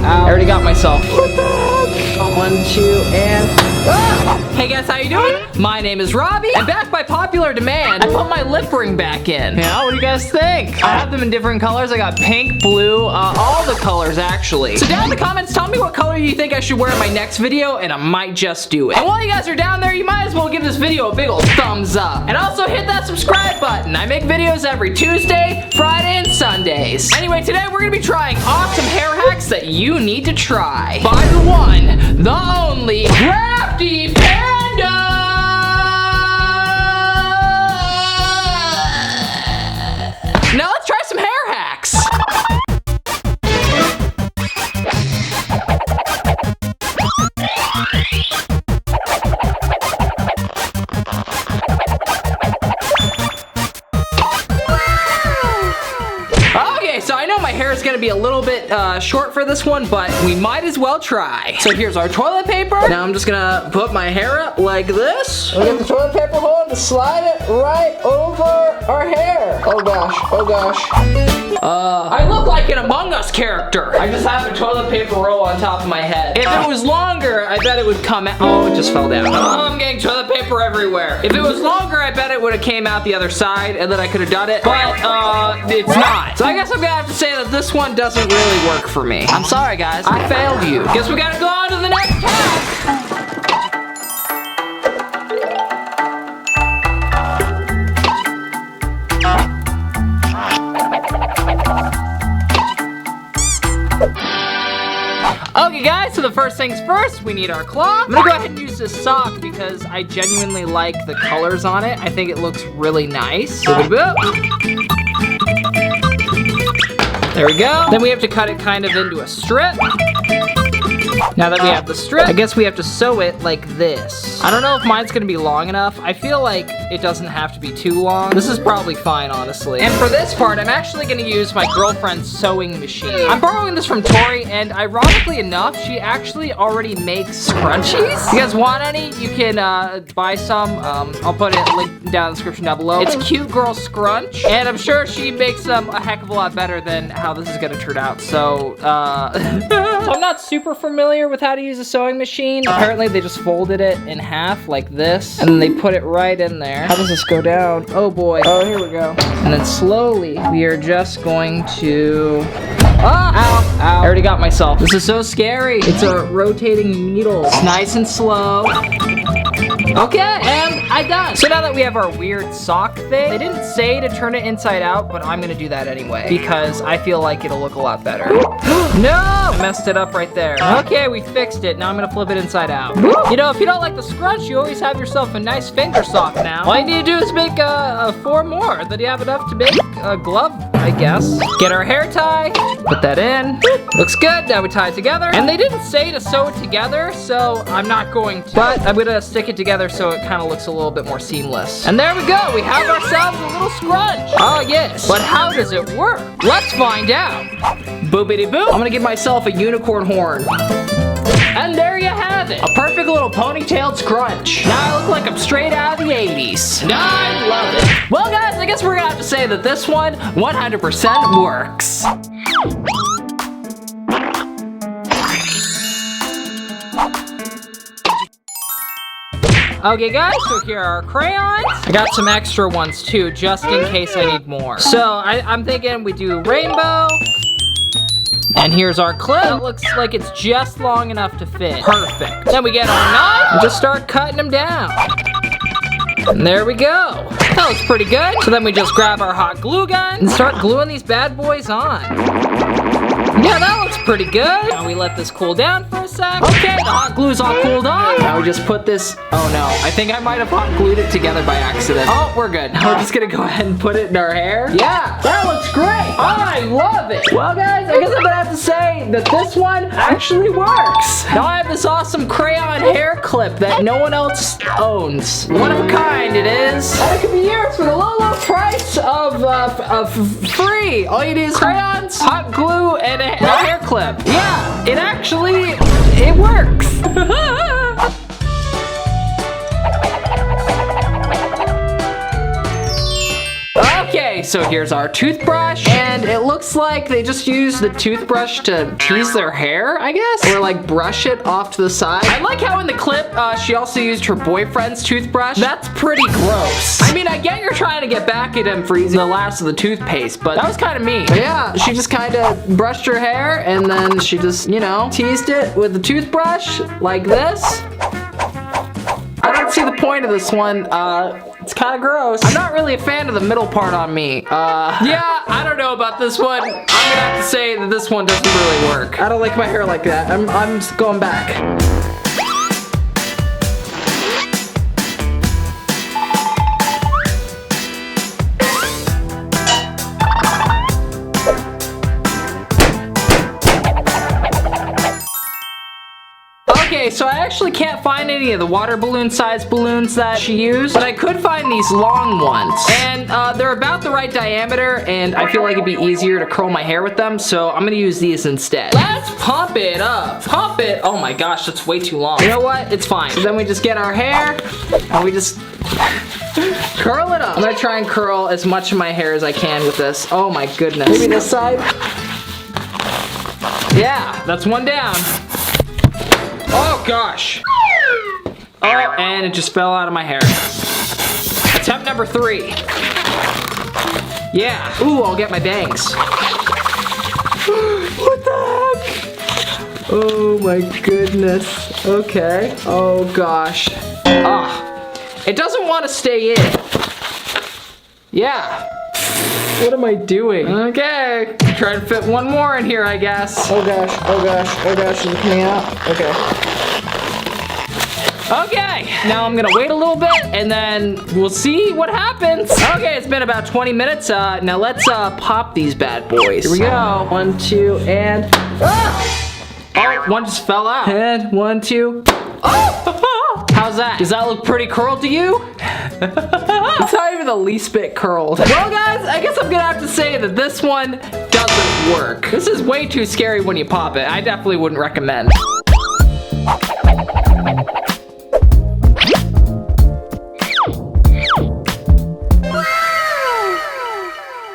I already got myself. What the heck? 1, 2, and... Ah! Hey guys, how you doing? My name is Robby, and back by popular demand, I put my lip ring back in. Yeah, what do you guys think? I have them in different colors. I got pink, blue, all the colors actually. So down in the comments, tell me what color you think I should wear in my next video, and I might just do it. And while you guys are down there, you might as well give this video a big ol' thumbs up. And also hit that subscribe button. I make videos every Tuesday, Friday, and Sundays. Anyway, today we're gonna be trying awesome hair hacks that you need to try. By the one, the only, Crafty Panda! Now let's try some hair hacks. Okay, so I know my hair is gonna be a little bit short for this one, but we might as well try. So here's our toilet paper. Now I'm just gonna put my hair up like this. We get the toilet paper hole to slide it right over our hair. Oh gosh, oh gosh. I look like an Among Us character. I just have a toilet paper roll on top of my head. If it was longer, I bet it would come out. Oh, it just fell down. Oh, I'm getting toilet paper everywhere. If it was longer, I bet it would have came out the other side and then I could have done it, but it's not. So I guess I'm gonna have to say that this one doesn't really work for me. I'm sorry guys, I failed you. Guess we gotta go on to the next hack. Okay guys, so the first things first, we need our claw. I'm gonna go ahead and use this sock because I genuinely like the colors on it. I think it looks really nice. There we go. Then we have to cut it kind of into a strip. Now that we have the strip, I guess we have to sew it like this. I don't know if mine's gonna be long enough. I feel like it doesn't have to be too long. This is probably fine, honestly. And for this part, I'm actually gonna use my girlfriend's sewing machine. I'm borrowing this from Tori, and ironically enough, she actually already makes scrunchies. If you guys want any, you can buy some. I'll put it linked down in the description down below. It's Cute Girl Scrunch, and I'm sure she makes them a heck of a lot better than how this is gonna turn out. So, so I'm not super familiar with how to use a sewing machine. Apparently they just folded it in half like this, and then they put it right in there. How does this go down? Oh boy. Oh, here we go. And then slowly, we are just going to... Ah! Ow! Ow! I already got myself. This is so scary. It's a rotating needle. It's nice and slow. Okay, and I'm done. So now that we have our weird sock thing, they didn't say to turn it inside out, but I'm gonna do that anyway because I feel like it'll look a lot better. No! I messed it up right there. Okay, we fixed it. Now I'm gonna flip it inside out. You know, if you don't like the scrunch, you always have yourself a nice finger sock now. All you need to do is make 4 more. Then you have enough to make a glove, I guess. Get our hair tie, put that in. Looks good. Now we tie it together. And they didn't say to sew it together, so I'm not going to. But I'm gonna stick it together so it kind of looks a little bit more seamless. And there we go. We have ourselves a little scrunch. Oh yes. But how does it work? Let's find out. Boopity boop. I'm gonna give myself a unicorn horn. And there you have it. A perfect little ponytailed scrunch. Now I look like I'm straight out of the 80s. And I love it. Well guys, I guess we're gonna have to say that this one 100% works. Okay guys, so here are our crayons. I got some extra ones too, just in case I need more. So I'm thinking we do rainbow. And here's our clip. It looks like it's just long enough to fit. Perfect. Then we get our knife and just start cutting them down. And there we go. That looks pretty good. So then we just grab our hot glue gun and start gluing these bad boys on. Yeah, that looks pretty good. Now we let this cool down for a sec. Okay, the hot glue's all cooled off. Now we just put this, oh no, I think I might have hot glued it together by accident. Oh, we're good. Now we're just gonna go ahead and put it in our hair. Yeah, that looks great. I love it. Well guys, I guess I'm gonna have to say that this one actually works. Now I have this awesome crayon hair clip that no one else owns. One of a kind it is. And it can be yours for the low, low price of free. All you need is crayons, hot glue, and a hair clip. Yeah, it actually, it works. Okay, Okay, so here's our toothbrush, and it looks like they just use the toothbrush to tease their hair, I guess, or like brush it off to the side. I like how in the clip, she also used her boyfriend's toothbrush. That's pretty gross. I mean, I get you're trying to get back at him for using the last of the toothpaste, but that was kind of mean. But yeah, she just kind of brushed her hair, and then she just, you know, teased it with the toothbrush like this. I don't see the point of this one. It's kind of gross. I'm not really a fan of the middle part on me. Yeah, I don't know about this one. I'm gonna have to say that this one doesn't really work. I don't like my hair like that. I'm just going back. Okay, so I actually can't find any of the water balloon size balloons that she used, but I could find these long ones. And they're about the right diameter, and I feel like it'd be easier to curl my hair with them, so I'm gonna use these instead. Let's pump it up. Pump it. Oh my gosh, that's way too long. You know what? It's fine. So then we just get our hair, and we just curl it up. I'm gonna try and curl as much of my hair as I can with this. Oh my goodness. Maybe this side. Yeah, that's one down. Oh gosh. Oh, and it just fell out of my hair. Attempt number 3. Yeah. Ooh, I'll get my bangs. What the heck? Oh my goodness. Okay. Oh gosh. Ah. It doesn't want to stay in. Yeah. What am I doing? Okay. Try to fit one more in here, I guess. Oh gosh, oh gosh, oh gosh, is it coming out? Okay. Okay, now I'm gonna wait a little bit and then we'll see what happens. Okay, it's been about 20 minutes. Now let's pop these bad boys. Here we go. 1, 2, and oh, one just fell out. And 1, 2. Oh! How's that? Does that look pretty curled to you? It's not even the least bit curled. Well guys, I guess I'm gonna have to say that this one doesn't work. This is way too scary when you pop it. I definitely wouldn't recommend.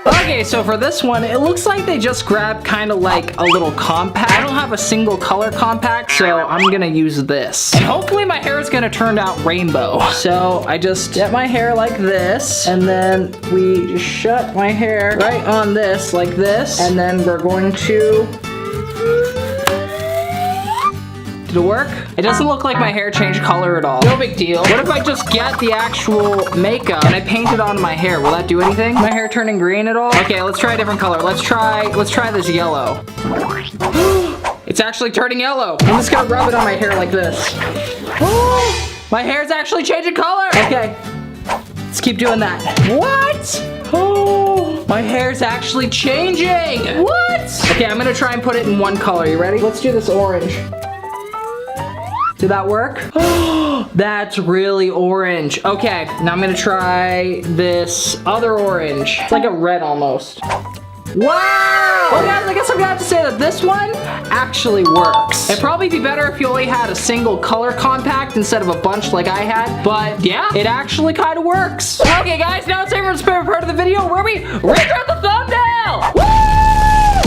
Okay, so for this one, it looks like they just grabbed kind of like a little compact. I don't have a single color compact, so I'm gonna use this. And hopefully my hair is gonna turn out rainbow. So I just get my hair like this, and then we just shut my hair right on this, like this, and then we're going to... Did it work? It doesn't look like my hair changed color at all. No big deal. What if I just get the actual makeup and I paint it onto my hair? Will that do anything? My hair turning green at all? Okay, let's try a different color. Let's try this yellow. It's actually turning yellow. I'm just gonna rub it on my hair like this. My hair's actually changing color. Okay, let's keep doing that. What? Oh, my hair's actually changing. What? Okay, I'm gonna try and put it in one color. You ready? Let's do this orange. Did that work? That's really orange. Okay, now I'm gonna try this other orange. It's like a red almost. Wow! Well guys, I guess I'm gonna have to say that this one actually works. It'd probably be better if you only had a single color compact instead of a bunch like I had. But yeah, it actually kind of works. Okay guys, now it's time for the favorite part of the video where we redraw the thumbnail! Woo!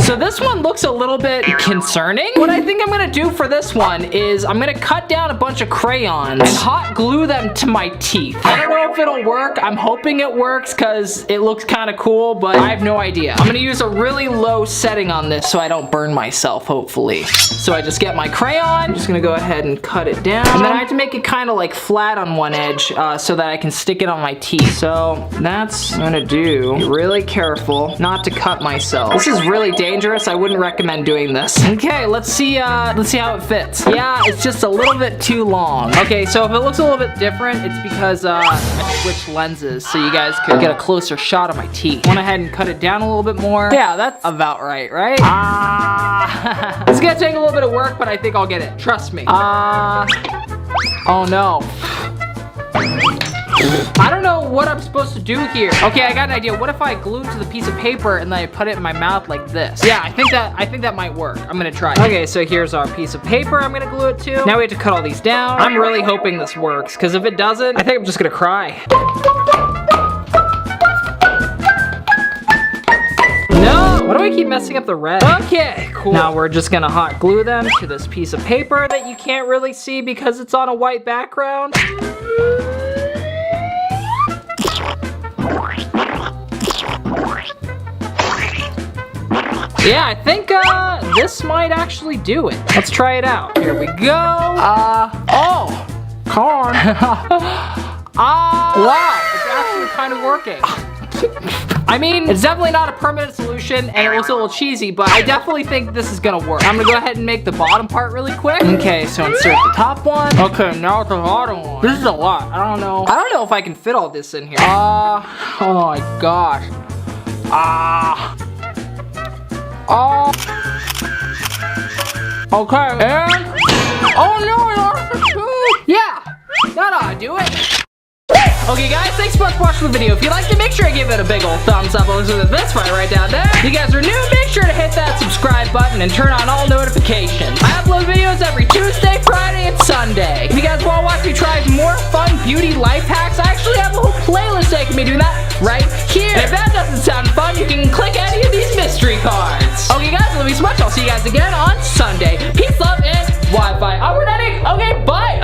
So this one looks a little bit concerning. What I think I'm gonna do for this one is I'm gonna cut down a bunch of crayons and hot glue them to my teeth. I don't know if it'll work. I'm hoping it works because it looks kind of cool, but I have no idea. I'm gonna use a really low setting on this so I don't burn myself, hopefully. So I just get my crayon. I'm just gonna go ahead and cut it down. And then I have to make it kind of like flat on one edge so that I can stick it on my teeth. So that's what I'm gonna do. Be really careful not to cut myself. This is really dangerous. I wouldn't recommend doing this. Okay, let's see how it fits. Yeah, it's just a little bit too long. Okay, so if it looks a little bit different, it's because I switched lenses so you guys could get a closer shot of my teeth. Went ahead and cut it down a little bit more. Yeah, that's about right, right? It's gonna take a little bit of work, but I think I'll get it. Trust me. Oh no. I don't know what I'm supposed to do here. Okay, I got an idea. What if I glue it to the piece of paper and then I put it in my mouth like this? Yeah, I think that might work. I'm gonna try it. Okay, so here's our piece of paper I'm gonna glue it to. Now we have to cut all these down. I'm really hoping this works, because if it doesn't, I think I'm just gonna cry. Why do I keep messing up the red? Okay, cool. Now we're just gonna hot glue them to this piece of paper that you can't really see because it's on a white background. Yeah, I think this might actually do it. Let's try it out. Here we go. Oh, come on. Wow, it's actually kind of working. I mean, it's definitely not a permanent solution and it looks a little cheesy, but I definitely think this is gonna work. I'm gonna go ahead and make the bottom part really quick. Okay, so insert the top one. Okay, now the bottom one. This is a lot. I don't know if I can fit all this in here. Oh my gosh. Okay, and oh no, I lost the tooth. Yeah, that ought to do it. Okay guys, thanks so much for watching the video. If you liked it, make sure to give it a big old thumbs up. I'll listen to this right down there. If you guys are new, make sure to hit that subscribe button and turn on all notifications. I upload videos every Tuesday, Friday, and Sunday. If you guys want to watch me try more fun beauty life hacks, I actually have a whole playlist making me do that right here. And if that doesn't sound fun, you can click any of these mystery cards. Okay guys, I love you so much. I'll see you guys again on Sunday. Peace, love, and Wi-Fi. Onward, okay, bye.